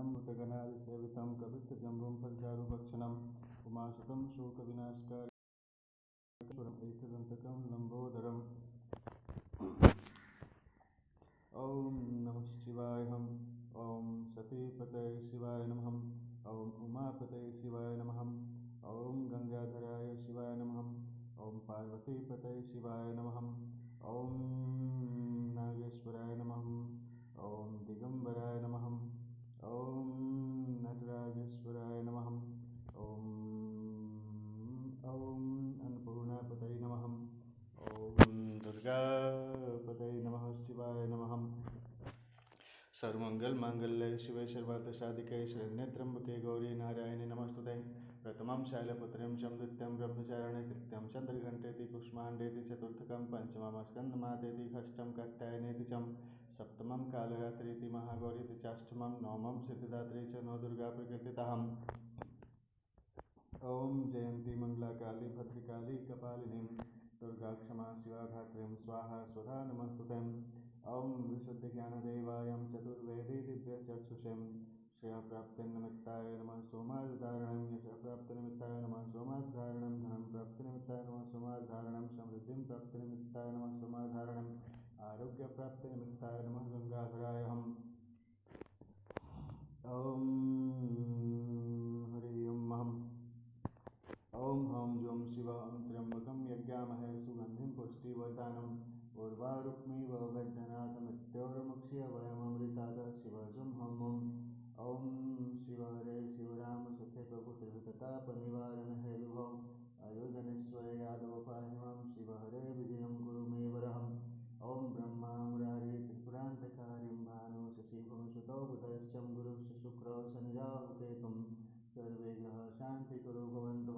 शरणं भूतगणादिसेवितं कवित्तजम्बुं फलचारुभक्षणम् उमासुतं शोकविनाशकारिणम् एकदन्तकं लम्बोदरम्। ॐ नमः शिवाय। ॐ सतीपतये शिवाय नमः। ॐ उमापतये शिवाय नमः। ॐ गंगाधराय शिवाय नमः। ॐ पार्वतीपतये शिवाय नमः। ॐ नागेश्वराय नमः। ॐ दिगंबराय नमः। ॐ नटराजेश्वराय नमः। ॐ अन्नपूर्णापतये नमः। ॐ दुर्गापतये नमः। शिवाय नमः। सर्वमंगल मांगल्ये शिवे सर्वार्थसाधिके शरण्ये त्र्यंबके गौरी नारायणे नमस्तुते। प्रथमं शैलपुत्र्यं च द्वितीयं ब्रह्मचारिणे तृतीयं चंद्रघंटेति कुष्माण्डेति चतुर्थकं पंचमं स्कंदमातेति षष्ठं कात्यायनेति च सप्तमं कालरात्रीति महागौरीति चाष्टमं नवमं सिद्धिदात्री च नवदुर्गा प्रकृतितः। ॐ जयंती मंगला काली भद्रकाली कपालिनी दुर्गा क्षमा शिवा धात्रीं स्वाहा स्वधा नमस्तुते। ॐ विशुद्धज्ञानदेवायं चतुर्वेदी दिव्यचक्षुषे श्रेयःप्राप्तिनिमित्ताय नमः सोमाधारणं यशःप्राप्तिनिमित्ताय नमः सोमाधारणं धनं प्राप्तिनिमित्ताय नमः सोमाधारणं समृद्धिं प्राप्तिनिमित्ताय नमः सोमाधारणं आरोग्यप्राप्तिनिमित्ताय नमः गंगाधराय हम। ॐ हरि ओम। ॐ हं जुं शिवं त्र्यंबकं यज्ञामहे सुगंधिं पुष्टिवर्धनम् उर्वारुक्मिव वैद्यनाथमित्योर्मुक्ष्य वयममृतात् शिवजुं हं। ॐ शिव हरे शिवराम सखे प्रभु त्रिविधतापनिवारण हे विभो अयोधनेश्वर यादव पाहि मां शिव हरे विजयं कुरु मे वरहम्। ॐ ब्रह्मा मुरारी त्रिपुरान्तकारिं भानु शशिभुवनसुतो बुधश्चं गुरुश्च शुक्रो शनिराहुकेतुं सर्वे ग्रहाः शान्तिकरो भवन्तु।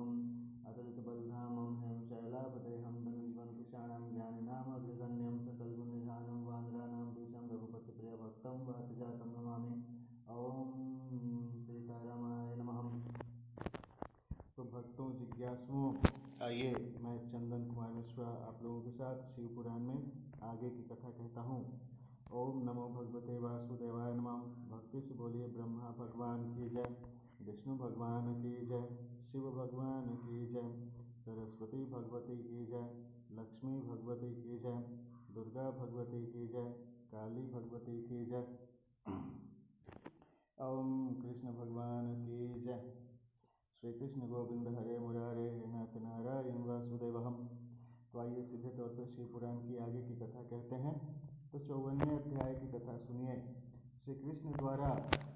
अतुलितबलधामं हेम शैलापतेहं धनुष्वन्कृशाणां ज्ञानिनामग्रगण्यं सकलगुणनिधानं वानराणां देशं रघुपतिप्रियभक्तं वातजातं नमामि। ॐ सीतारामाय नमः। तो भक्तों जिज्ञासुओं, आइए मैं चंदन कुमार मिश्रा आप लोगों के साथ शिव पुराण में आगे की कथा कहता हूँ। ओम नमो भगवते वासुदेवाय नमः। भक्ति से बोलिए ब्रह्मा भगवान की जय, विष्णु भगवान की जय, शिव भगवान की जय, सरस्वती भगवती की जय, लक्ष्मी भगवती की जय, दुर्गा भगवती की जय, काली भगवती की जय। ओम कृष्ण भगवान की जय। श्री कृष्ण गोविंद हरे मुरारे हे नाथ नारायण वासुदेवहम। तो आइए सीधे तौर पर शिव पुराण की आगे की कथा कहते हैं। तो 54वें अध्याय की कथा सुनिए। श्री कृष्ण द्वारा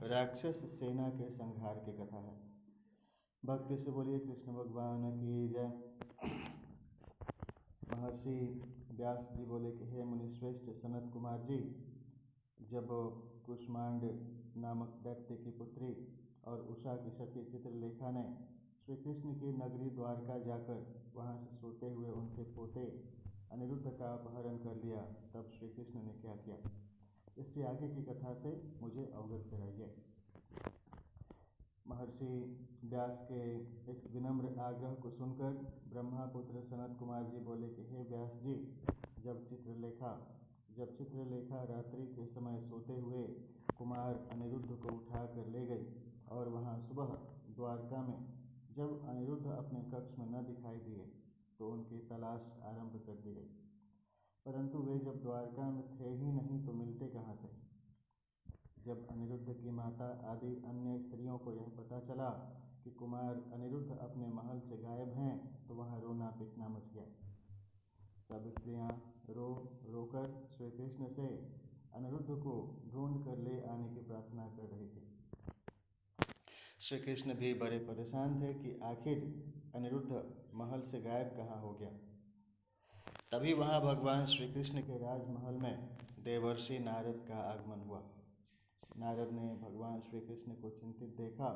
राक्षस सेना के संहार की कथा है। भक्ति से बोलिए कृष्ण भगवान की जय। महर्षि व्यास जी बोले कि हे मुनिश्रेष्ठ सनत कुमार जी, जब कुष्मांड नामक दैत्य की पुत्री और उषा की सखी चित्रलेखा ने श्री कृष्ण की नगरी द्वारका जाकर वहां से सोते हुए उनके पोते अनिरुद्ध का अपहरण कर लिया, तब श्री कृष्ण ने क्या किया, इससे आगे की कथा से मुझे अवगत कराइए। महर्षि व्यास के इस विनम्र आग्रह को सुनकर ब्रह्मापुत्र सनत कुमार जी बोले कि हे व्यास जी, जब चित्रलेखा रात्रि के समय सोते हुए कुमार अनिरुद्ध को उठा कर ले गई और वहां सुबह द्वारका में जब अनिरुद्ध अपने कक्ष में न दिखाई दिए तो उनकी तलाश आरंभ कर दी गई, परंतु वे जब द्वारका में थे ही नहीं तो मिलते कहाँ से। जब अनिरुद्ध की माता आदि अन्य स्त्रियों को यह पता चला कि कुमार अनिरुद्ध अपने महल से गायब हैं तो वहाँ रोना पीटना मच गया। सब स्त्रियाँ रो कर श्री कृष्ण से अनिरुद्ध को ढूंढ कर ले आने की प्रार्थना कर रही थी। श्री कृष्ण भी बड़े परेशान थे कि आखिर अनिरुद्ध महल से गायब कहाँ हो गया। तभी वहाँ भगवान श्री कृष्ण के राजमहल में देवर्षि नारद का आगमन हुआ। नारद ने भगवान श्री कृष्ण को चिंतित देखा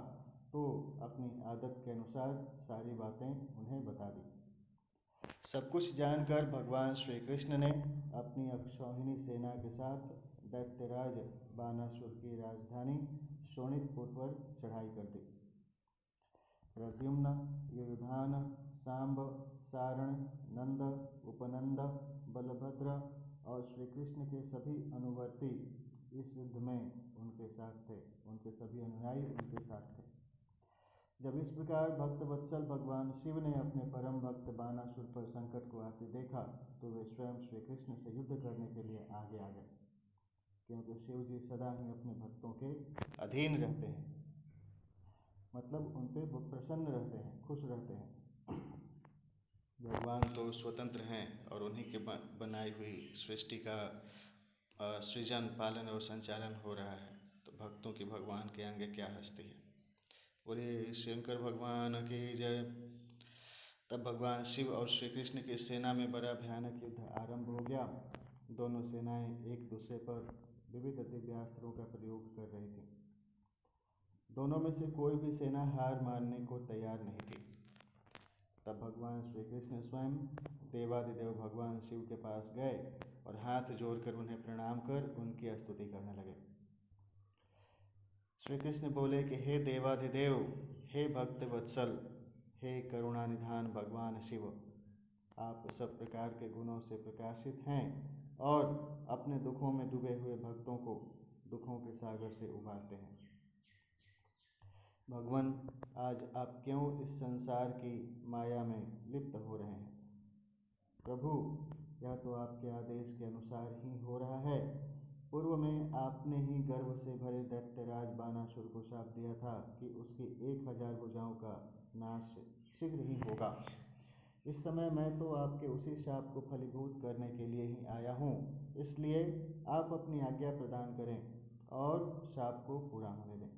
तो अपनी आदत के अनुसार सारी बातें उन्हें बता दी। सब कुछ जानकर भगवान श्री कृष्ण ने अपनी अक्षौहिणी सेना के साथ दैत्यराज बानासुर की राजधानी शोणितपुर पर चढ़ाई कर दी। प्रद्युम्न, युधान, सांब, सारण, नंद, उपनंद, बलभद्र और श्री कृष्ण के सभी अनुवर्ती इस युद्ध में उनके साथ थे, उनके सभी अनुयायी उनके साथ थे। जब इस प्रकार भक्तवत्सल भगवान शिव ने अपने परम भक्त बानासुर पर संकट को आते देखा तो वे स्वयं श्री कृष्ण से युद्ध करने के लिए आगे आ गए, क्योंकि शिव जी सदा ही अपने भक्तों के अधीन रहते हैं, मतलब उन पे प्रसन्न रहते हैं, खुश रहते हैं। भगवान तो स्वतंत्र हैं और उन्हीं के बनाई हुई सृष्टि का सृजन, पालन और संचालन हो रहा है, तो भक्तों की भगवान के आगे क्या हस्ती है। बोले शंकर भगवान की जय। तब भगवान शिव और श्री कृष्ण की सेना में बड़ा भयानक युद्ध आरंभ हो गया। दोनों सेनाएं एक दूसरे पर विविध दिव्यास्त्रों का प्रयोग कर रही थी। दोनों में से कोई भी सेना हार मानने को तैयार नहीं थी। तब भगवान श्री कृष्ण स्वयं देवादिदेव भगवान शिव के पास गए और हाथ जोड़कर उन्हें प्रणाम कर उनकी स्तुति करने लगे। श्री कृष्ण बोले कि हे देवाधिदेव, हे भक्त वत्सल, हे करुणानिधान भगवान शिव, आप सब प्रकार के गुणों से प्रकाशित हैं और अपने दुखों में डूबे हुए भक्तों को दुखों के सागर से उबारते हैं। भगवान, आज आप क्यों इस संसार की माया में लिप्त हो रहे हैं? प्रभु, यह तो आपके आदेश के अनुसार ही हो रहा है। पूर्व में आपने ही गर्व से भरे दैत्यराज बानासुर को शाप दिया था कि उसकी 1000 भुजाओं का नाश शीघ्र ही होगा। इस समय मैं तो आपके उसी शाप को फलीभूत करने के लिए ही आया हूँ, इसलिए आप अपनी आज्ञा प्रदान करें और शाप को पूरा होने दें।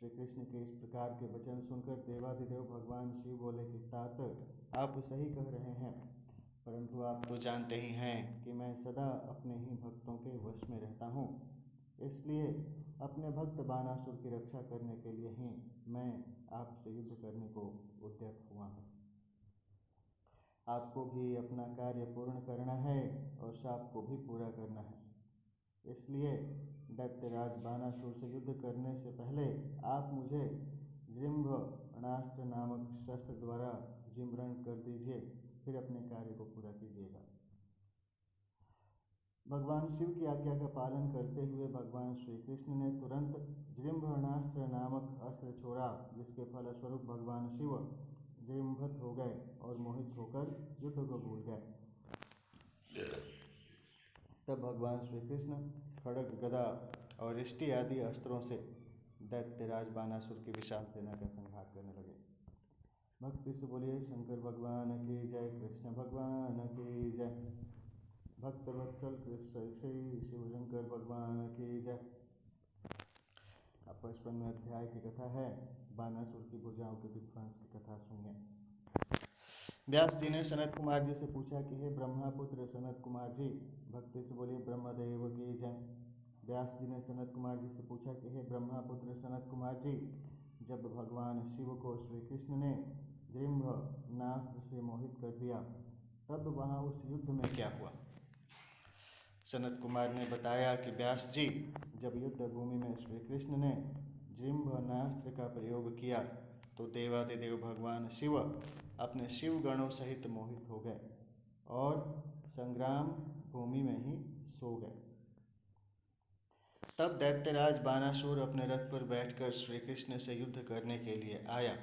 श्री कृष्ण के इस प्रकार के वचन सुनकर देवादिदेव भगवान शिव बोले कि तात, आप सही कह रहे हैं, परंतु आप तो जानते ही हैं कि मैं सदा अपने ही भक्तों के वश में रहता हूँ, इसलिए अपने भक्त बानासुर की रक्षा करने के लिए ही मैं आपसे युद्ध करने को उद्यत हुआ हूँ। आपको भी अपना कार्य पूर्ण करना है और शाप को भी पूरा करना है, इसलिए दैत्यराज बानासुर से युद्ध करने से पहले आप मुझे जृंभणास्त्र नामक शस्त्र द्वारा जिम्रण कर दीजिए, फिर अपने कार्य को पूरा कीजिएगा। भगवान शिव की आज्ञा का पालन करते हुए भगवान श्री कृष्ण ने तुरंत जृंभणास्त्र नामक अस्त्र छोड़ा, जिसके फलस्वरूप भगवान शिव जृंभत हो गए और मोहित होकर युद्ध को भूल गए। तब भगवान श्री कृष्ण खड्ग, गदा और इष्टि आदि अस्त्रों से दैत्यराज बानासुर की विशाल सेना का संहार करने लगे। भक्ति से बोलिए शंकर भगवान की जय, कृष्ण भगवान की जय। भक्तवत्सल कृष्ण श्री शिव शंकर भगवान की जय। 55वें अध्याय की कथा है बानासुर की भुजाओं के विध्वंस की कथा सुनिए। व्यास जी ने सनत कुमार जी से पूछा कि हे ब्रह्मापुत्र सनत कुमार जी, भक्ति से बोलिए ब्रह्मदेव की जय। व्यास जी ने सनत कुमार जी से पूछा कि हे ब्रह्मापुत्र सनत कुमार जी, जब भगवान शिव को श्री कृष्ण ने जृंभणास्त्र से मोहित कर दिया, तब वहाँ उस युद्ध में क्या हुआ? सनत कुमार ने बताया कि व्यास जी, जब युद्ध भूमि में श्री कृष्ण ने जृंभणास्त्र का प्रयोग किया तो देवादिदेव भगवान शिव अपने शिव गणों सहित मोहित हो गए और संग्राम भूमि में ही सो गए। तब दैत्यराज बानासुर अपने रथ पर बैठकर श्री कृष्ण से युद्ध करने के लिए आया।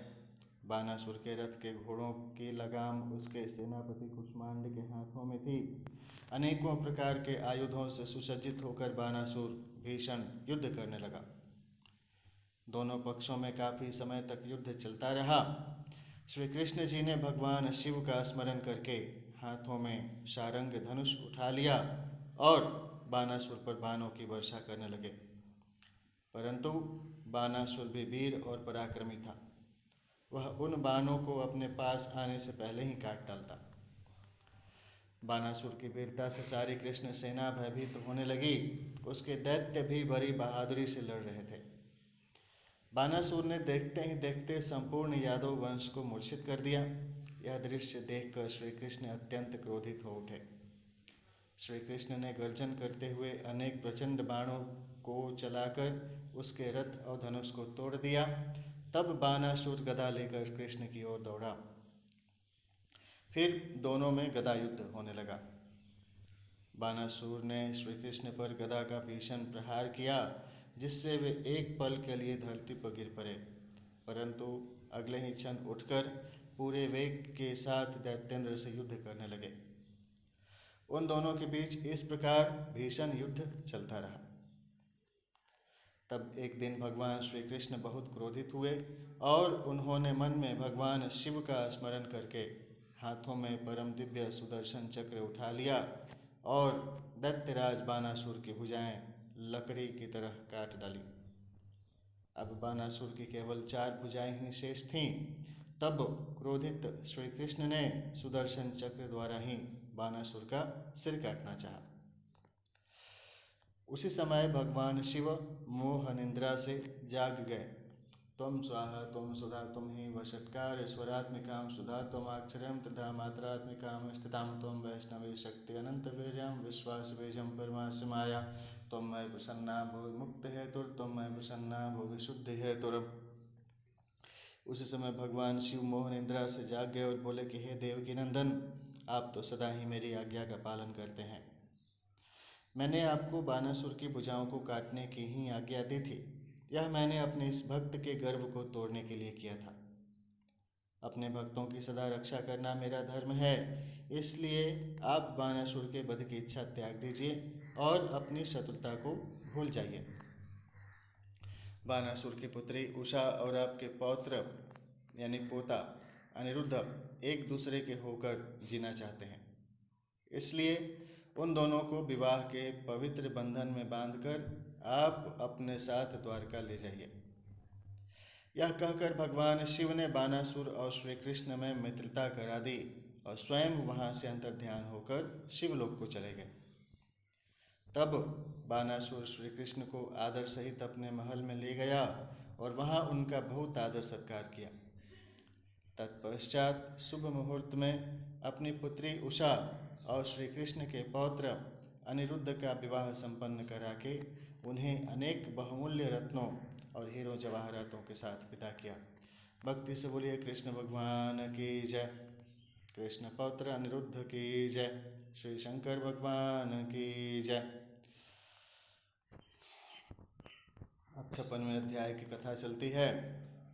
बानासुर के रथ के घोड़ों की लगाम उसके सेनापति कुष्मांड के हाथों में थी। अनेकों प्रकार के आयुधों से सुसज्जित होकर बानासुर भीषण युद्ध करने लगा। दोनों पक्षों में काफी समय तक युद्ध चलता रहा। श्री कृष्ण जी ने भगवान शिव का स्मरण करके हाथों में शारंग धनुष उठा लिया और बानासुर पर बाणों की वर्षा करने लगे, परंतु बानासुर भी वीर और पराक्रमी था। वह उन बाणों को अपने पास आने से पहले ही काट डालता। बानासुर की वीरता से सारी कृष्ण सेना भयभीत होने लगी। उसके दैत्य भी बड़ी बहादुरी से लड़ रहे थे। बानासुर ने देखते ही देखते संपूर्ण यादव वंश को मूर्छित कर दिया। यह दृश्य देखकर श्री कृष्ण अत्यंत क्रोधित हो उठे। श्री कृष्ण ने गर्जन करते हुए अनेक प्रचंड बाणों को चलाकर उसके रथ और धनुष को तोड़ दिया। तब बानासुर गदा लेकर कृष्ण की ओर दौड़ा। फिर दोनों में गदा युद्ध होने लगा। बानासुर ने श्री कृष्ण पर गदा का भीषण प्रहार किया, जिससे वे एक पल के लिए धरती पर गिर पड़े, परंतु अगले ही क्षण उठकर पूरे वेग के साथ दैत्येंद्र से युद्ध करने लगे। उन दोनों के बीच इस प्रकार भीषण युद्ध चलता रहा। तब एक दिन भगवान श्री कृष्ण बहुत क्रोधित हुए और उन्होंने मन में भगवान शिव का स्मरण करके हाथों में परम दिव्य सुदर्शन चक्र उठा लिया और दैत्यराज बानासुर की भुजाएं लकड़ी की तरह काट डाली। अब बानासुर की केवल 4 भुजाएं ही शेष थीं। तब क्रोधित श्री कृष्ण ने सुदर्शन चक्र द्वारा ही बानासुर का सिर काटना चाहा। उसी समय भगवान शिव मोह निंद्रा से जाग गए। त्वं स्वाहा त्वं सुधा त्वं हि वषट्कार स्वरात्मिकां सुधा त्वमाक्षरं तथा मात्रात्मिकां स्थितां त्वं वैष्णवी शक्ति अनन्तवीर्यां विश्वासबीजं परमास्य माया त्वं मयि प्रसन्ना भुवि मुक्तिहेतुर्त्वं मयि प्रसन्ना भुवि शुद्धिहेतुर्। उसी समय भगवान शिव मोह निंद्रा से जाग गए और बोले कि हे देवकी नंदन, आप तो सदा ही मेरी आज्ञा का पालन करते हैं। मैंने आपको बानासुर की भुजाओं को काटने की ही आज्ञा दी थी। यह मैंने अपने इस भक्त के गर्व को तोड़ने के लिए किया था। अपने भक्तों की सदा रक्षा करना मेरा धर्म है, इसलिए आप बानासुर के वध की इच्छा त्याग दीजिए और अपनी शत्रुता को भूल जाइए। बानासुर की पुत्री उषा और आपके पौत्र यानी पोता अनिरुद्ध एक दूसरे के होकर जीना चाहते हैं, इसलिए उन दोनों को विवाह के पवित्र बंधन में बांधकर आप अपने साथ द्वारका ले जाइए। यह कहकर भगवान शिव ने बानासुर और श्री कृष्ण में मित्रता करा दी और स्वयं वहां से अंतर्ध्यान होकर शिवलोक को चले गए। तब बानासुर श्री कृष्ण को आदर सहित अपने महल में ले गया और वहां उनका बहुत आदर सत्कार किया। तत्पश्चात शुभ मुहूर्त में अपनी पुत्री उषा और श्री कृष्ण के पौत्र अनिरुद्ध का विवाह संपन्न करा के उन्हें अनेक बहुमूल्य रत्नों और हीरो जवाहरातों के साथ विदा किया। भक्ति से बोलिए कृष्ण भगवान की जय। कृष्ण पौत्र अनिरुद्ध की जय। श्री शंकर भगवान की जय। 56वें अध्याय की कथा चलती है।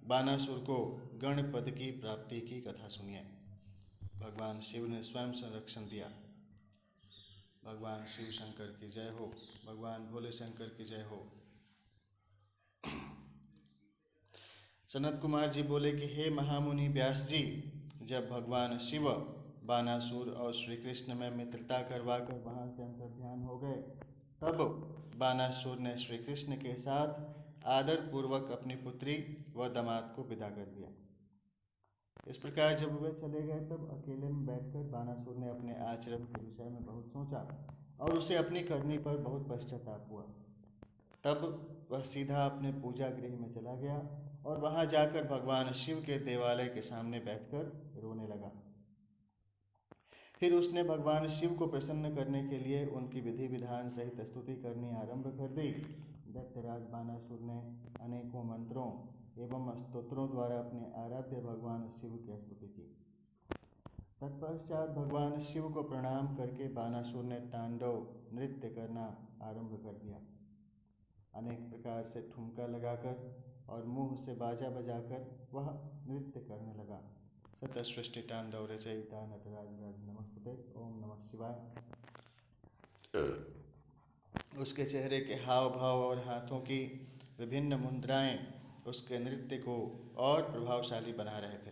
बानासुर को गणपद की प्राप्ति की कथा सुनिए। भगवान शिव ने स्वयं संरक्षण दिया। भगवान शिव शंकर की जय हो। भगवान भोले शंकर की जय हो। सनत कुमार जी बोले कि हे महामुनि व्यास जी, जब भगवान शिव बानासुर और श्री कृष्ण में मित्रता करवाकर वहां से अंतर्ध्यान हो गए, तब बानासुर ने श्री कृष्ण के साथ आदर पूर्वक अपनी पुत्री व दामाद को विदा कर दिया। इस प्रकार जब वे चले गए, तब अकेले में बैठकर बानासुर ने अपने आचरण के विषय में बहुत सोचा और उसे अपनी करनी पर बहुत पश्चाताप हुआ। तब वह सीधा अपने पूजा गृह में चला गया और वहां जाकर भगवान शिव के देवालय के सामने बैठकर रोने लगा। फिर उसने भगवान शिव को प्रसन्न करने के लिए उनकी विधि विधान सहित स्तुति करनी आरंभ कर दी। दैत्यराज बानासुर ने अनेकों मंत्रों एवं स्तोत्रों द्वारा अपने आराध्य भगवान शिव की स्तुति की। तत्पश्चात भगवान शिव को प्रणाम करके बानासुर ने तांडव नृत्य करना आरंभ कर दिया। अनेक प्रकार से ठुमका लगाकर और मुंह से बाजा बजाकर वह नृत्य करने लगा। सतसृष्टि तांडव रचयिता नटराज नमस्ते। ओम नमः शिवाय। उसके चेहरे के हाव भाव और हाथों की विभिन्न मुद्राएं उसके नृत्य को और प्रभावशाली बना रहे थे।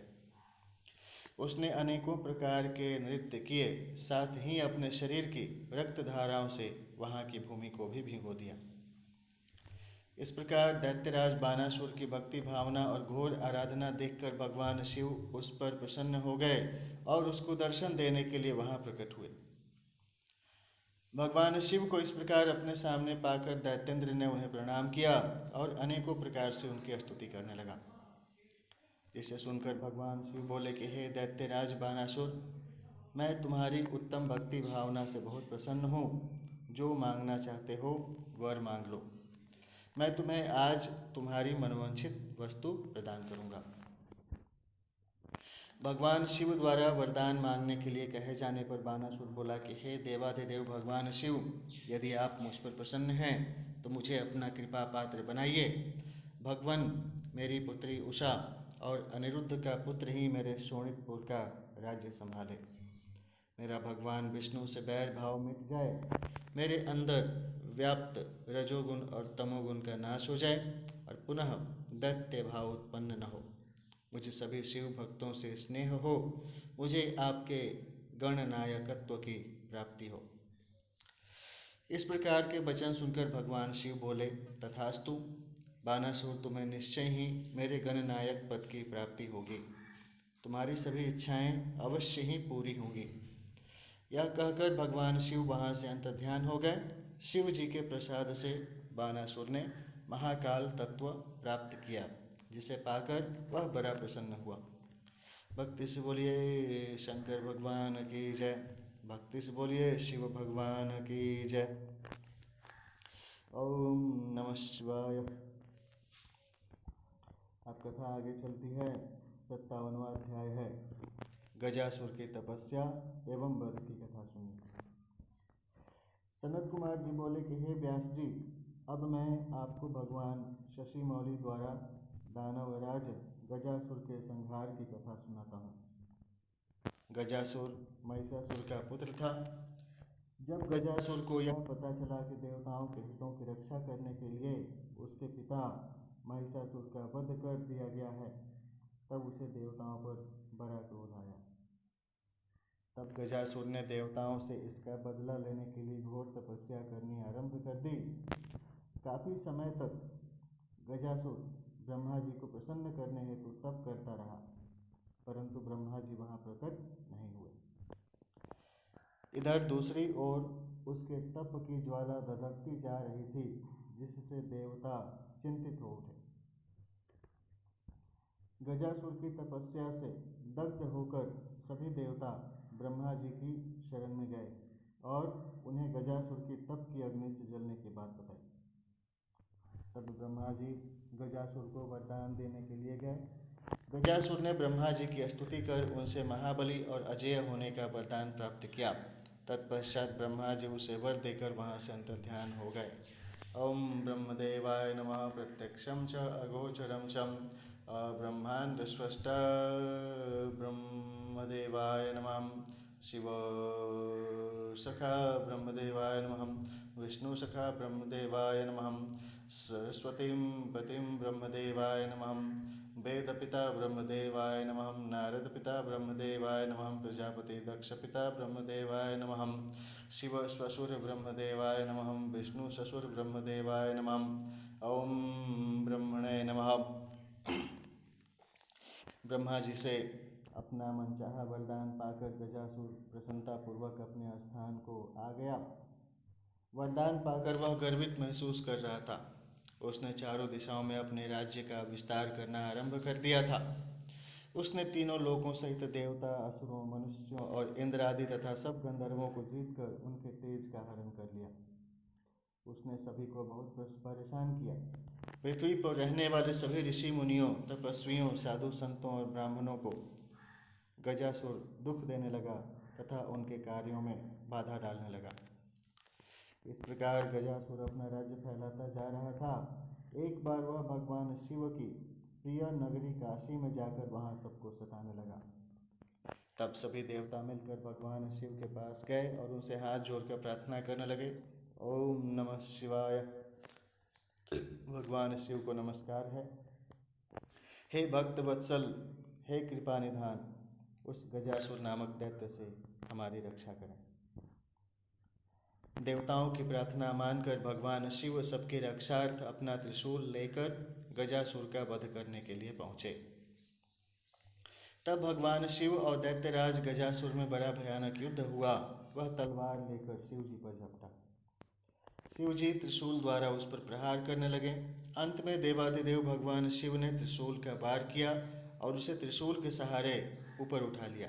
उसने अनेकों प्रकार के नृत्य किए, साथ ही अपने शरीर की रक्त धाराओं से वहां की भूमि को भी भिगो दिया। इस प्रकार दैत्यराज बानासुर की भक्ति भावना और घोर आराधना देखकर भगवान शिव उस पर प्रसन्न हो गए और उसको दर्शन देने के लिए वहां प्रकट हुए। भगवान शिव को इस प्रकार अपने सामने पाकर दैत्येंद्र ने उन्हें प्रणाम किया और अनेकों प्रकार से उनकी स्तुति करने लगा। इसे सुनकर भगवान शिव बोले कि हे दैत्यराज बानासुर, मैं तुम्हारी उत्तम भक्ति भावना से बहुत प्रसन्न हूँ। जो मांगना चाहते हो वर मांग लो। मैं तुम्हें आज तुम्हारी मनोवांछित वस्तु प्रदान करूंगा। भगवान शिव द्वारा वरदान मांगने के लिए कहे जाने पर बानासुर बोला कि हे देवाधिदेव भगवान शिव, यदि आप मुझ पर प्रसन्न हैं तो मुझे अपना कृपा पात्र बनाइए। भगवान मेरी पुत्री उषा और अनिरुद्ध का पुत्र ही मेरे शोणितपुर का राज्य संभाले। मेरा भगवान विष्णु से बैर भाव मिट जाए, मेरे अंदर व्याप्त रजोगुण और तमोगुण का नाश हो जाए और पुनः दैत्य भाव उत्पन्न न हो। मुझे सभी शिव भक्तों से स्नेह हो, मुझे आपके गणनायकत्व की प्राप्ति हो। इस प्रकार के वचन सुनकर भगवान शिव बोले, तथास्तु बानासुर, तुम्हें निश्चय ही मेरे गणनायक पद की प्राप्ति होगी। तुम्हारी सभी इच्छाएं अवश्य ही पूरी होंगी। यह कहकर भगवान शिव वहाँ से अंतर्ध्यान हो गए। शिव जी के प्रसाद से बानासुर ने महाकाल तत्व प्राप्त किया, जिसे पाकर वह बड़ा प्रसन्न हुआ। भक्ति से बोलिए शंकर भगवान की जय। भक्ति से बोलिए शिव भगवान की जय। ओम नमः शिवाय। अब कथा आगे चलती है। 57वां अध्याय है गजासुर की तपस्या एवं वध की कथा सुनिए। सनत कुमार जी बोले कि हे व्यास जी, अब मैं आपको भगवान शशि मौली द्वारा दानवराज गजासुर के संहार की कथा सुनाता हूँ। गजासुर महिषासुर का पुत्र था। जब गजासुर को यह पता चला कि देवताओं के हितों की रक्षा करने के लिए उसके पिता महिषासुर का वध कर दिया गया है, तब उसे देवताओं पर बड़ा क्रोध आया। तब गजासुर ने देवताओं से इसका बदला लेने के लिए घोर तपस्या करनी आरंभ कर दी। काफी समय तक गजासुर ब्रह्मा जी को प्रसन्न करने हेतु तप करता रहा, परंतु ब्रह्मा जी वहां प्रकट नहीं हुए। इधर दूसरी ओर उसके तप की ज्वाला दधकती जा रही थी, जिससे देवता चिंतित हो उठे। गजासुर की तपस्या से दग्ध होकर सभी देवता ब्रह्मा जी की शरण में गए और उन्हें गजासुर की तप की अग्नि से जलने की बात बताई। तब ब्रह्मा जी गजासुर को वरदान देने के लिए गए। गजासुर ने ब्रह्मा जी की स्तुति कर उनसे महाबली और अजेय होने का वरदान प्राप्त किया। तत्पश्चात ब्रह्मा जी उसे वर देकर वहाँ से अंतर्ध्यान हो गए। ओम ब्रह्मदेवाय नमः। प्रत्यक्षं च अगोचरं च ब्रह्मांड स्रष्टा ब्रह्मदेवाय नमः। शिव सखा ब्रह्मदेवाय नमः। विष्णु सखा ब्रह्मदेवाय नमः। सरस्वतीं पतिं ब्रह्मदेवाय नमः। वेदपिता ब्रह्मदेवाय नमः। नारदपिता ब्रह्मदेवाय नमः। प्रजापति दक्षपिता ब्रह्मदेवाय नमः। शिव श्वशुर ब्रह्मदेवाय नमः। विष्णु ससुर ब्रह्मदेवाय नमः। ओम ब्रह्मणे नमः। ब्रह्मा जी से अपना मनचाहा वरदान पाकर गजासुर प्रसन्नतापूर्वक अपने स्थान को आ गया। वरदान पाकर वह गर्वित महसूस कर रहा था। उसने चारों दिशाओं में अपने राज्य का विस्तार करना आरंभ कर दिया था। उसने तीनों लोकों सहित देवता, असुरों, मनुष्यों और इंद्र आदि तथा सब गंधर्वों को जीतकर उनके तेज का हरण कर लिया। उसने सभी को बहुत परेशान किया। पृथ्वी पर रहने वाले सभी ऋषि मुनियों, तपस्वियों, साधु संतों और ब्राह्मणों को गजासुर दुख देने लगा तथा उनके कार्यों में बाधा डालने लगा। इस प्रकार गजासुर अपना राज्य फैलाता जा रहा था। एक बार वह भगवान शिव की प्रिय नगरी काशी में जाकर वहां सबको सताने लगा। तब सभी देवता मिलकर भगवान शिव के पास गए और उनसे हाथ जोड़कर प्रार्थना करने लगे। ओम नमः शिवाय। भगवान शिव को नमस्कार है। हे भक्त वत्सल, हे कृपा निधान, उस गजासुर नामक दैत्य से हमारी रक्षा करें। देवताओं की प्रार्थना मानकर भगवान शिव सबकी रक्षार्थ अपना त्रिशूल लेकर गजासुर का वध करने के लिए पहुंचे। तब भगवान शिव और दैत्यराज गजासुर में बड़ा भयानक युद्ध हुआ। वह तलवार लेकर शिव जी पर झपटा। शिव जी त्रिशूल द्वारा उस पर प्रहार करने लगे। अंत में देवाधिदेव भगवान शिव ने त्रिशूल का वार किया और उसे त्रिशूल के सहारे ऊपर उठा लिया।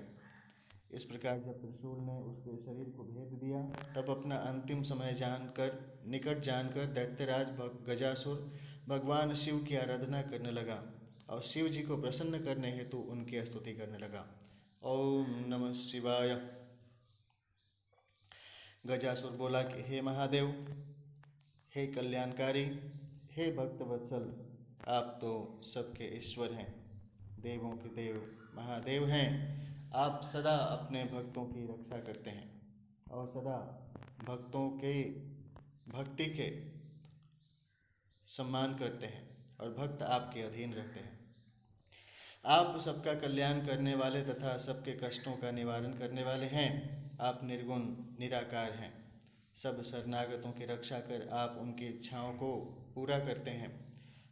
इस प्रकार जब त्रिशूल ने उसके शरीर को भेद दिया, तब अपना अंतिम समय निकट जानकर दैत्यराज गजासुर भगवान शिव की आराधना करने लगा और शिव जी को प्रसन्न करने हेतु उनकी स्तुति करने लगा। ओम नमः शिवाय। गजासुर बोला कि हे महादेव, हे कल्याणकारी, हे भक्तवत्सल, आप तो सबके ईश्वर हैं, देवों के देव महादेव हैं। आप सदा अपने भक्तों की रक्षा करते हैं और सदा भक्तों के भक्ति के सम्मान करते हैं और भक्त आपके अधीन रहते हैं। आप सबका कल्याण करने वाले तथा सबके कष्टों का निवारण करने वाले हैं। आप निर्गुण निराकार हैं। सब शरणागतों की रक्षा कर आप उनकी इच्छाओं को पूरा करते हैं।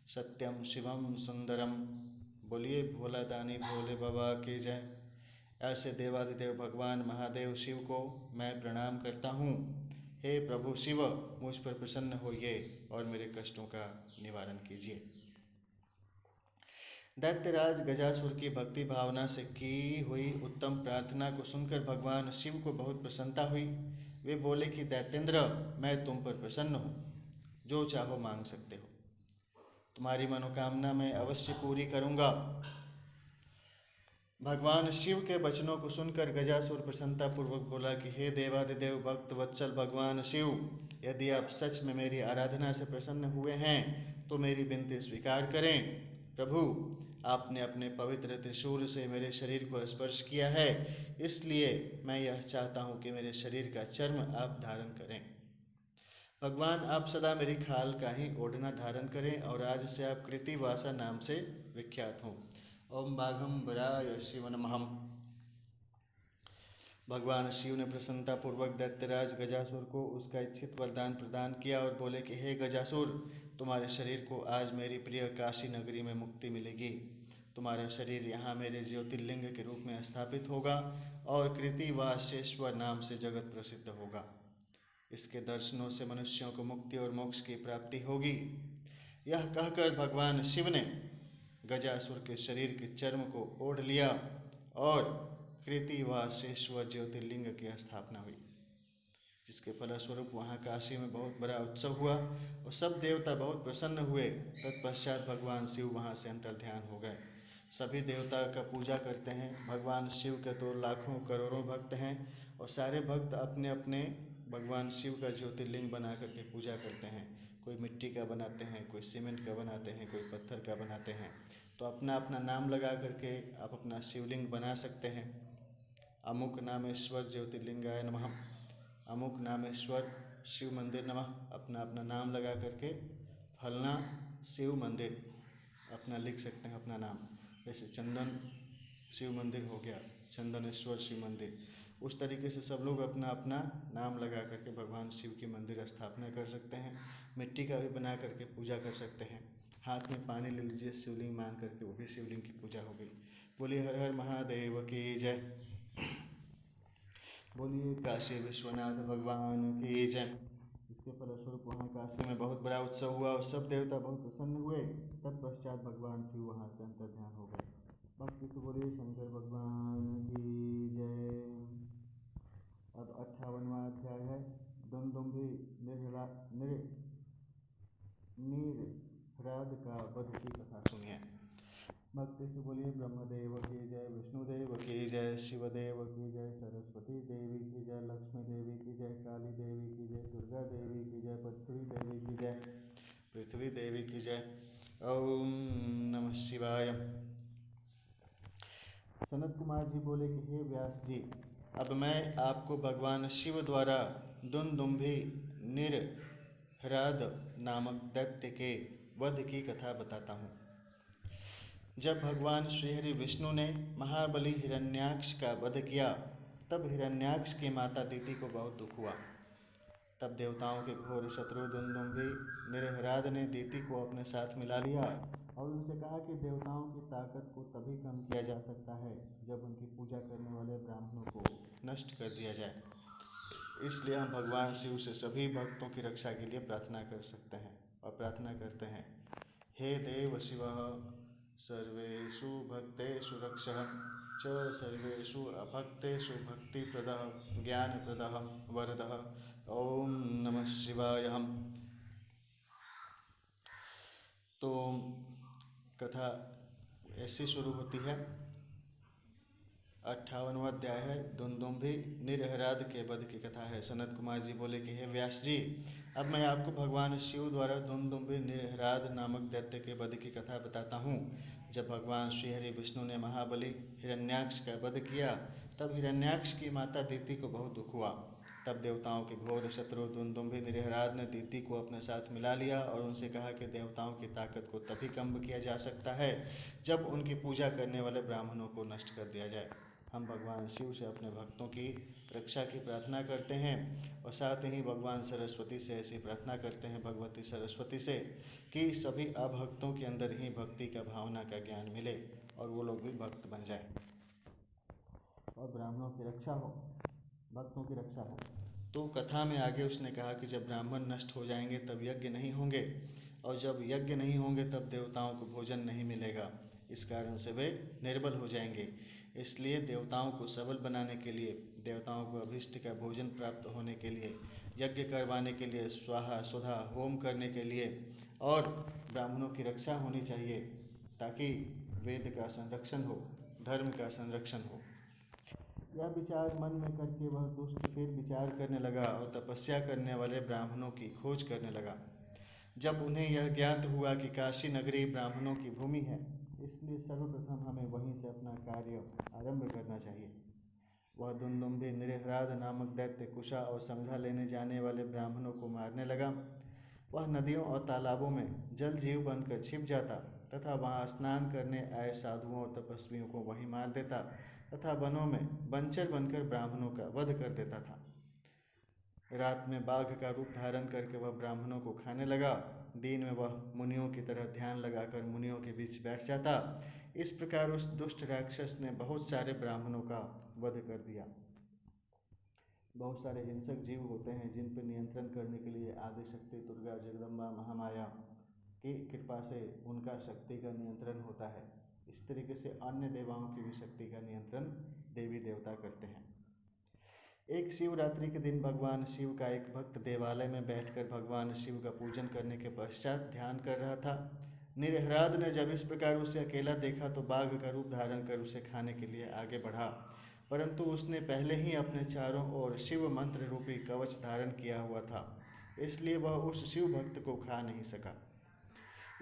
सत्यम शिवम सुंदरम। बोलिए भोला दानी भोले बाबा की जय। ऐसे देवादिदेव भगवान महादेव शिव को मैं प्रणाम करता हूँ। हे प्रभु शिव, मुझ पर प्रसन्न होइए और मेरे कष्टों का निवारण कीजिए। दैत्यराज गजासुर की भक्ति भावना से की हुई उत्तम प्रार्थना को सुनकर भगवान शिव को बहुत प्रसन्नता हुई। वे बोले कि दैत्येंद्र, मैं तुम पर प्रसन्न हूँ, जो चाहो मांग सकते हो, तुम्हारी मनोकामना मैं अवश्य पूरी करूँगा। भगवान शिव के वचनों को सुनकर गजासुर प्रसन्नता पूर्वक बोला कि हे देवादिदेव भक्त वत्सल भगवान शिव, यदि आप सच में मेरी आराधना से प्रसन्न हुए हैं तो मेरी विनती स्वीकार करें। प्रभु, आपने अपने पवित्र त्रिशूल से मेरे शरीर को स्पर्श किया है, इसलिए मैं यह चाहता हूँ कि मेरे शरीर का चर्म आप धारण करें। भगवान, आप सदा मेरी खाल का ही ओढ़ना धारण करें और आज से आप कृतिवासा नाम से विख्यात हों। ओम बाघंबराय शिव नमः। भगवान शिव ने प्रसन्नतापूर्वक दैत्यराज गजासुर को उसका इच्छित वरदान प्रदान किया और बोले कि हे गजासुर, तुम्हारे शरीर को आज मेरी प्रिय काशी नगरी में मुक्ति मिलेगी। तुम्हारा शरीर यहाँ मेरे ज्योतिर्लिंग के रूप में स्थापित होगा और कृतिवासेश्वर नाम से जगत प्रसिद्ध होगा। इसके दर्शनों से मनुष्यों को मुक्ति और मोक्ष की प्राप्ति होगी। यह कहकर भगवान शिव ने गजासुर के शरीर के चर्म को ओढ़ लिया और कृतिवासेश्वर ज्योतिर्लिंग की स्थापना हुई, जिसके फलस्वरूप वहाँ काशी में बहुत बड़ा उत्सव हुआ और सब देवता बहुत प्रसन्न हुए। तत्पश्चात भगवान शिव वहाँ से अंतर्ध्यान हो गए। सभी देवता का पूजा करते हैं। भगवान शिव के तो लाखों करोड़ों भक्त हैं और सारे भक्त अपने अपने भगवान शिव का ज्योतिर्लिंग बना करके पूजा करते हैं। कोई मिट्टी का बनाते हैं, कोई सीमेंट का बनाते हैं, कोई पत्थर का बनाते हैं। तो अपना अपना नाम लगा करके आप अपना शिवलिंग बना सकते हैं। अमुक नामेश्वर ज्योतिर्लिंगाय नमः, अमुक नामेश्वर शिव मंदिर नमः, अपना अपना नाम लगा करके फलना शिव मंदिर अपना लिख सकते हैं अपना नाम। जैसे चंदन शिव मंदिर हो गया, चंदनेश्वर शिव मंदिर। उस तरीके से सब लोग अपना अपना नाम लगा करके भगवान शिव की मंदिर स्थापना कर सकते हैं। मिट्टी का भी बना करके पूजा कर सकते हैं। हाथ में पानी ले लीजिए, शिवलिंग मान करके, वो भी शिवलिंग की पूजा हो गई। बोलिए हर हर महादेव की जय। बोलिए काशी विश्वनाथ भगवान की जय। इसके फलस्वरूप वहाँ काशी में बहुत बड़ा उत्सव हुआ और सब देवता बहुत प्रसन्न हुए। तत्पश्चात भगवान शिव वहाँ से अंतर्ध्यान हो गए। भक्ति से बोलिए शंकर भगवान की जय। अब 58वां अध्याय है। दुंदुभि निर्ह्राद का वध की कथा सुनिए। भक्ति से बोलिए ब्रह्मदेव की जय, विष्णुदेव की जय, शिवदेव की जय, सरस्वती देवी की जय, लक्ष्मी देवी की जय, काली देवी की जय, दुर्गा देवी की जय, पृथ्वी देवी की जय, पृथ्वी देवी की जय। ओम नमः शिवाय। सनत कुमार जी बोले कि हे व्यास जी, अब मैं आपको भगवान शिव द्वारा दुंदुभि निर्ह्राद नामक दैत्य के वध की कथा बताता हूँ। जब भगवान श्रीहरि विष्णु ने महाबली हिरण्याक्ष का वध किया, तब हिरण्याक्ष की माता दीति को बहुत दुख हुआ। तब देवताओं के घोर शत्रु दुंदुभि निर्ह्राद ने दीति को अपने साथ मिला लिया और उनसे कहा कि देवताओं की ताकत को तभी कम किया जा सकता है जब उनकी पूजा करने वाले ब्राह्मणों को नष्ट कर दिया जाए। इसलिए हम भगवान शिव से सभी भक्तों की रक्षा के लिए प्रार्थना कर सकते हैं और प्रार्थना करते हैं। हे देव शिव, सर्वेषु भक्तेषु रक्षः च सर्वेषु अभक्तेषु भक्तिप्रदः ज्ञानप्रदः वरदः। ओम नमः शिवाय। तो कथा ऐसी शुरू होती है 58वां अध्याय है। दुंदुभि निरहराद के वध की कथा है। सनत कुमार जी बोले कि हे व्यास जी, अब मैं आपको भगवान शिव द्वारा दुंदुभि निरहराद नामक दैत्य के वध की कथा बताता हूँ। जब भगवान श्रीहरि विष्णु ने महाबली हिरण्याक्ष का वध किया, तब हिरण्याक्ष की माता दीति को बहुत दुख हुआ। तब देवताओं के घोर शत्रु दुंदुभि निरहराद ने दीति को अपने साथ मिला लिया और उनसे कहा कि देवताओं की ताकत को तभी कम किया जा सकता है जब उनकी पूजा करने वाले ब्राह्मणों को नष्ट कर दिया जाए। हम भगवान शिव से अपने भक्तों की रक्षा की प्रार्थना करते हैं और साथ ही भगवान सरस्वती से ऐसी प्रार्थना करते हैं, भगवती सरस्वती से, कि सभी अभक्तों के अंदर ही भक्ति का भावना का ज्ञान मिले और वो लोग भी भक्त बन जाएं और ब्राह्मणों की रक्षा हो, भक्तों की रक्षा हो। तो कथा में आगे उसने कहा कि जब ब्राह्मण नष्ट हो जाएंगे तब यज्ञ नहीं होंगे, और जब यज्ञ नहीं होंगे तब देवताओं को भोजन नहीं मिलेगा। इस कारण से वे निर्बल हो जाएंगे। इसलिए देवताओं को सबल बनाने के लिए, देवताओं को अभीष्ट का भोजन प्राप्त होने के लिए, यज्ञ करवाने के लिए, स्वाहा स्वधा होम करने के लिए और ब्राह्मणों की रक्षा होनी चाहिए, ताकि वेद का संरक्षण हो, धर्म का संरक्षण हो। यह विचार मन में करके वह दुष्ट फिर विचार करने लगा और तपस्या करने वाले ब्राह्मणों की खोज करने लगा। जब उन्हें यह ज्ञात हुआ कि काशी नगरी ब्राह्मणों की भूमि है, इसलिए सर्वप्रथम हमें वहीं से अपना कार्य आरंभ करना चाहिए। वह दुंदुभि निरहराद नामक दैत्य कुशा और समझा लेने जाने वाले ब्राह्मणों को मारने लगा। वह नदियों और तालाबों में जल जीव बनकर छिप जाता तथा वहाँ स्नान करने आए साधुओं और तपस्वियों को वहीं मार देता तथा वनों में बंचर बनकर ब्राह्मणों का वध कर देता था। रात में बाघ का रूप धारण करके वह ब्राह्मणों को खाने लगा। दिन में वह मुनियों की तरह ध्यान लगाकर मुनियों के बीच बैठ जाता। इस प्रकार उस दुष्ट राक्षस ने बहुत सारे ब्राह्मणों का वध कर दिया। बहुत सारे हिंसक जीव होते हैं जिन पर नियंत्रण करने के लिए आदि शक्ति दुर्गा जगदम्बा महामाया की कृपा से उनका शक्ति का नियंत्रण होता है। इस तरीके से अन्य देवताओं की भी शक्ति का नियंत्रण देवी देवता करते हैं। एक शिवरात्रि के दिन भगवान शिव का एक भक्त देवालय में बैठकर भगवान शिव का पूजन करने के पश्चात ध्यान कर रहा था। निरहराद ने जब इस प्रकार उसे अकेला देखा तो बाघ का रूप धारण कर उसे खाने के लिए आगे बढ़ा, परंतु उसने पहले ही अपने चारों ओर शिव मंत्र रूपी कवच धारण किया हुआ था, इसलिए वह उस शिव भक्त को खा नहीं सका।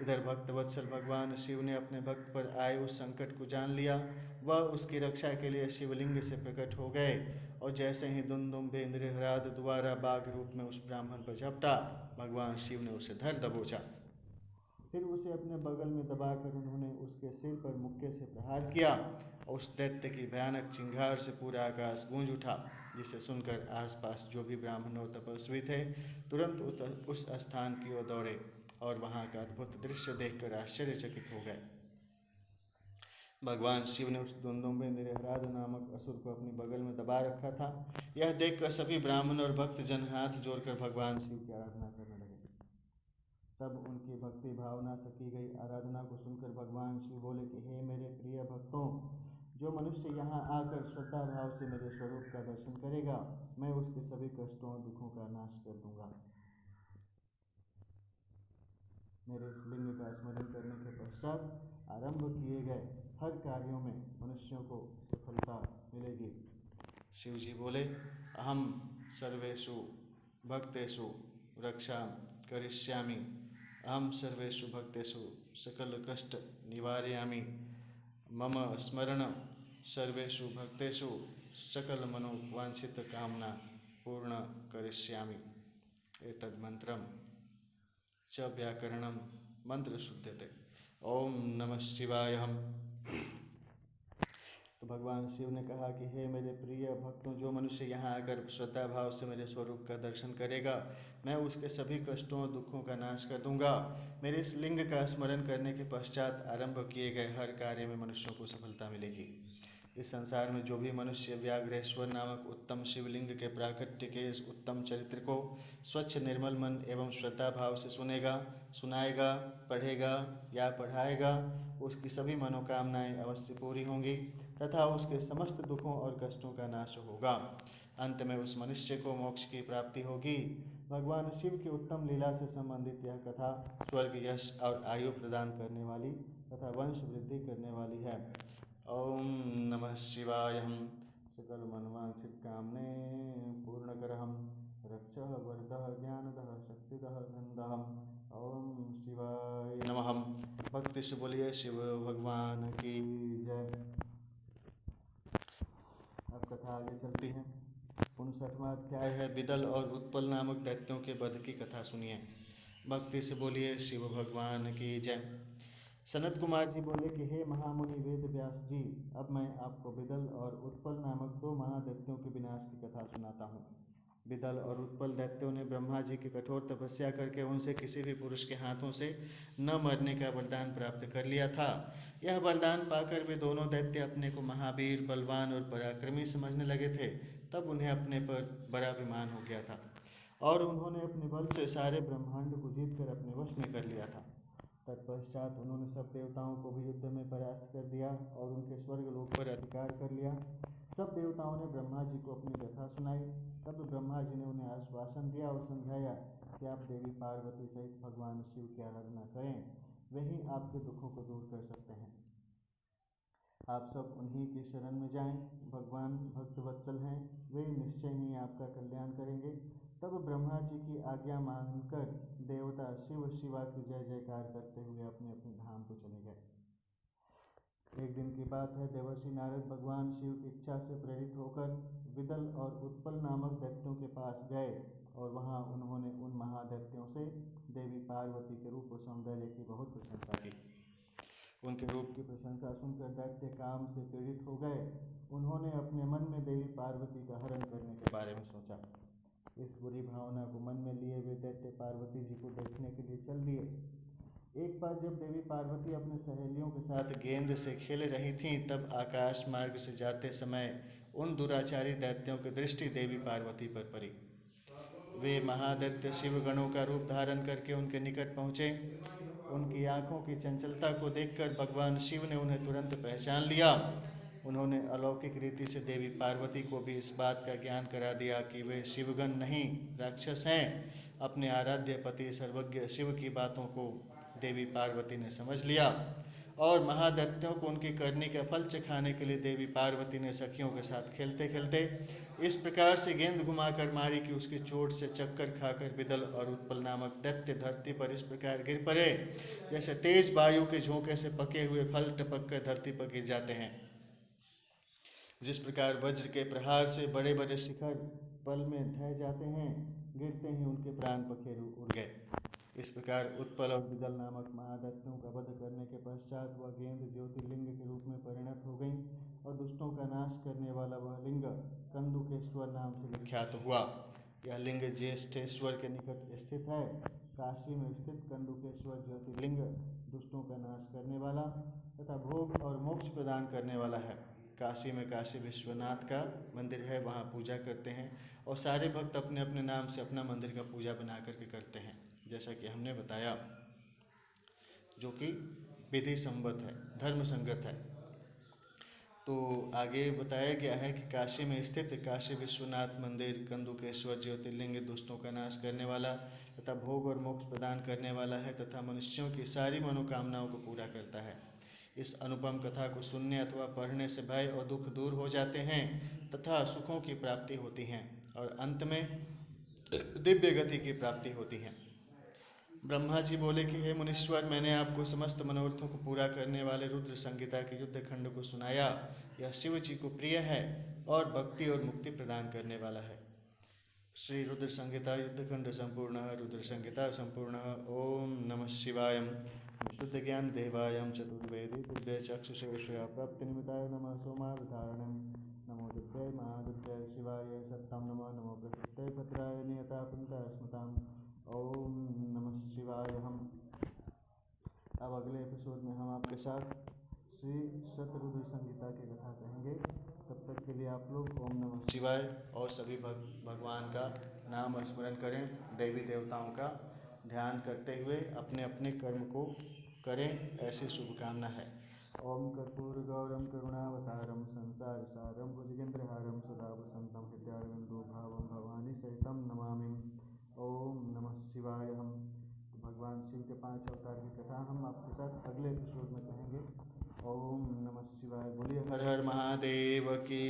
इधर भक्तवत्सल भगवान शिव ने अपने भक्त पर आए उस संकट को जान लिया। वह उसकी रक्षा के लिए शिवलिंग से प्रकट हो गए और जैसे ही दुंदुभि निरहराद दोबारा बाघ रूप में उस ब्राह्मण पर झपटा, भगवान शिव ने उसे धर दबोचा। फिर उसे अपने बगल में दबाकर उन्होंने उसके सिर पर मुक्के से प्रहार किया और उस दैत्य की भयानक चिंगार से पूरा आकाश गूंज उठा, जिसे सुनकर आसपास जो भी ब्राह्मण और तपस्वी थे तुरंत उस स्थान की ओर दौड़े और वहाँ का अद्भुत दृश्य देखकर आश्चर्यचकित हो गए। भगवान शिव ने उस दुंदुभि निरहराद नामक असुर को अपनी बगल में दबा रखा था। यह देखकर सभी ब्राह्मण और भक्त जन हाथ जोड़कर भगवान शिव की आराधना करने लगे। तब उनकी भक्ति भावना से की गई आराधना को सुनकर भगवान शिव बोले कि हे मेरे प्रिय भक्तों, जो मनुष्य यहाँ आकर श्रद्धा भाव से मेरे स्वरूप का दर्शन करेगा, मैं उसके सभी कष्टों और दुखों का नाश कर दूंगा। मेरे इस लिंग का स्मरण करने के पश्चात आरंभ किए गए हर कार्यों में मनुष्यों को सफलता मिलेगी। शिव जी बोले, अहम सर्वेषु भक्तेषु रक्षा करिष्यामि, अहम सर्वेषु भक्तेषु सकल कष्ट निवारयामि, मम स्मरण सर्वेषु भक्तेषु सकल मनोवांछित कामना पूर्ण करिष्यामि। एतद् मंत्रम च व्याकरणम मंत्र शुद्धते। ओम नमः शिवाय। हम तो भगवान शिव ने कहा कि हे मेरे प्रिय भक्तों, जो मनुष्य यहाँ आकर श्रद्धा भाव से मेरे स्वरूप का दर्शन करेगा, मैं उसके सभी कष्टों और दुखों का नाश कर दूंगा। मेरे इस लिंग का स्मरण करने के पश्चात आरंभ किए गए हर कार्य में मनुष्यों को सफलता मिलेगी। इस संसार में जो भी मनुष्य व्याघ्रेश्वर नामक उत्तम शिवलिंग के प्राकट्य के इस उत्तम चरित्र को स्वच्छ निर्मल मन एवं श्रद्धा भाव से सुनेगा, सुनाएगा, पढ़ेगा या पढ़ाएगा, उसकी सभी मनोकामनाएं अवश्य पूरी होंगी तथा उसके समस्त दुखों और कष्टों का नाश होगा। अंत में उस मनुष्य को मोक्ष की प्राप्ति होगी। भगवान शिव की उत्तम लीला से संबंधित यह कथा स्वर्ग, यश और आयु प्रदान करने वाली तथा वंश वृद्धि करने वाली है ओम नमः शिवाय। हम सकल मनवांछित कामने पूर्णकरहं रक्षः वरदः ज्ञानदः शक्तिदः धनदहं। ओम शिवाय नमः। भक्ति से बोलिए शिव भगवान की जय। अब कथा आगे चलती है। 59वां अध्याय है विदल और उत्पल नामक दैत्यों के वध की कथा सुनिए। भक्ति से बोलिए शिव भगवान की जय। सनत कुमार जी बोले कि हे महामुनि वेद व्यास जी, अब मैं आपको विदल और उत्पल नामक 2 महादैत्यों के विनाश की कथा सुनाता हूँ। विदल और उत्पल दैत्यों ने ब्रह्मा जी की कठोर तपस्या करके उनसे किसी भी पुरुष के हाथों से न मरने का वरदान प्राप्त कर लिया था। यह वरदान पाकर वे दोनों दैत्य अपने को महावीर, बलवान और पराक्रमी समझने लगे थे। तब उन्हें अपने पर बड़ा अभिमान हो गया था और उन्होंने अपने बल से सारे ब्रह्मांड को जीतकर अपने वश में कर लिया था। तत्पश्चात उन्होंने सब देवताओं को भी युद्ध में परास्त कर दिया और उनके स्वर्ग लोक पर अधिकार कर लिया। सब देवताओं ने ब्रह्मा जी को अपनी कथा सुनाई। तब ब्रह्मा जी ने उन्हें आश्वासन दिया और समझाया कि आप देवी पार्वती सहित भगवान शिव की आराधना करें, वही आपके दुखों को दूर कर सकते हैं। आप सब उन्हीं की शरण में जाएं। भगवान भक्तवत्सल हैं, वे निश्चय ही आपका कल्याण करेंगे। तब ब्रह्मा जी की आज्ञा मानकर देवता शिव शिवा की जय जयकार करते हुए अपने अपने धाम को चले गए। एक दिन की बात है, देवर्षि नारद भगवान शिव की इच्छा से प्रेरित होकर विदल और उत्पल नामक दैत्यों के पास गए और वहां उन्होंने उन महादैत्यों से देवी पार्वती के रूप और सौंदर्य की बहुत प्रशंसा की। उनके रूप की प्रशंसा सुनकर दैत्य काम से पीड़ित हो गए। उन्होंने अपने मन में देवी पार्वती का हरण करने के बारे में सोचा। इस बुरी भावना को मन में लिए वे दैत्य पार्वती जी को देखने के लिए चल दिए। एक बार जब देवी पार्वती अपने सहेलियों के साथ गेंद से खेल रही थीं, तब आकाश मार्ग से जाते समय उन दुराचारी दैत्यों की दृष्टि देवी पार्वती पर पड़ी। वे महादैत्य शिवगणों का रूप धारण करके उनके निकट पहुँचे। उनकी आंखों की चंचलता को देखकर भगवान शिव ने उन्हें तुरंत पहचान लिया। उन्होंने अलौकिक रीति से देवी पार्वती को भी इस बात का ज्ञान करा दिया कि वे शिवगण नहीं, राक्षस हैं। अपने आराध्य पति सर्वज्ञ शिव की बातों को देवी पार्वती ने समझ लिया और महादैत्यों को उनकी करनी का फल चखाने के लिए देवी पार्वती ने सखियों के साथ खेलते खेलते इस प्रकार से गेंद घुमाकर मारी कि उसकी चोट से चक्कर खाकर विदल और उत्पल नामक दैत्य धरती पर इस प्रकार गिर पड़े जैसे तेज वायु के झोंके से पके हुए फल टपक कर धरती पर गिर जाते हैं। जिस प्रकार वज्र के प्रहार से बड़े बड़े शिखर पल में ढह जाते हैं, गिरते ही उनके प्राण पखेरु उड़ गए। इस प्रकार उत्पल और विदल नामक महादैत्यों का वध करने के पश्चात वह गेंद ज्योतिर्लिंग के रूप में परिणत हो गई और दुष्टों का नाश करने वाला वह लिंग कंदुकेश्वर नाम से विख्यात हुआ। यह लिंग ज्येष्ठेश्वर के निकट स्थित है। काशी में स्थित कंदुकेश्वर ज्योतिर्लिंग दुष्टों का नाश करने वाला तथा भोग और मोक्ष प्रदान करने वाला है। काशी में काशी विश्वनाथ का मंदिर है, वहाँ पूजा करते हैं और सारे भक्त अपने अपने नाम से अपना मंदिर का पूजा बना करके करते हैं, जैसा कि हमने बताया, जो कि विधि संगत है, धर्म संगत है। तो आगे बताया गया है कि काशी में स्थित काशी विश्वनाथ मंदिर कंदुकेश्वर ज्योतिर्लिंग दुष्टों का नाश करने वाला तथा भोग और मोक्ष प्रदान करने वाला है तथा मनुष्यों की सारी मनोकामनाओं को पूरा करता है। इस अनुपम कथा को सुनने अथवा पढ़ने से भय और दुख दूर हो जाते हैं तथा सुखों की प्राप्ति होती है और अंत में दिव्य गति की प्राप्ति होती है। ब्रह्मा जी बोले कि हे मुनीश्वर, मैंने आपको समस्त मनोरथों को पूरा करने वाले रुद्र संहिता के युद्ध खंड को सुनाया। यह शिव जी को प्रिय है और भक्ति और मुक्ति प्रदान करने वाला है। श्री रुद्र संहिता युद्ध खंड संपूर्ण। रुद्र संहिता संपूर्ण। ओम नमः शिवाय। शुद्ध ज्ञान देवाय चतुर्वेदी दिव्य चक्षुषे प्राप्ति निमित्ताय नमः सोमावतारणं। नमो दिव्याय महादिव्याय शिवाय सत्तां नमः। नमो प्रसिद्धाय भद्राय नियता पंथा स्मृताम्। ओम नमः शिवाय। हम अब अगले एपिसोड में हम आपके साथ श्री शतरुद्र संहिता की कथा कहेंगे। तब तक के लिए आप लोग ओम नमः शिवाय और सभी भगवान का नाम स्मरण करें, देवी देवताओं का ध्यान करते हुए अपने अपने कर्म को करें, ऐसी शुभकामना है। ओम कर्पूर गौरम करुणावतारम संसार सारम भुजगेंद्रहारम सदा वसंतम हृदयारविंदो भावम भवानी सहितम नमामि। ओम नमः शिवाय। हम भगवान शिव के 5 अवतार की कथा हम आपके साथ अगले एपिसोड में कहेंगे। ओम नमः शिवाय। बोलिए हर हर महादेव की।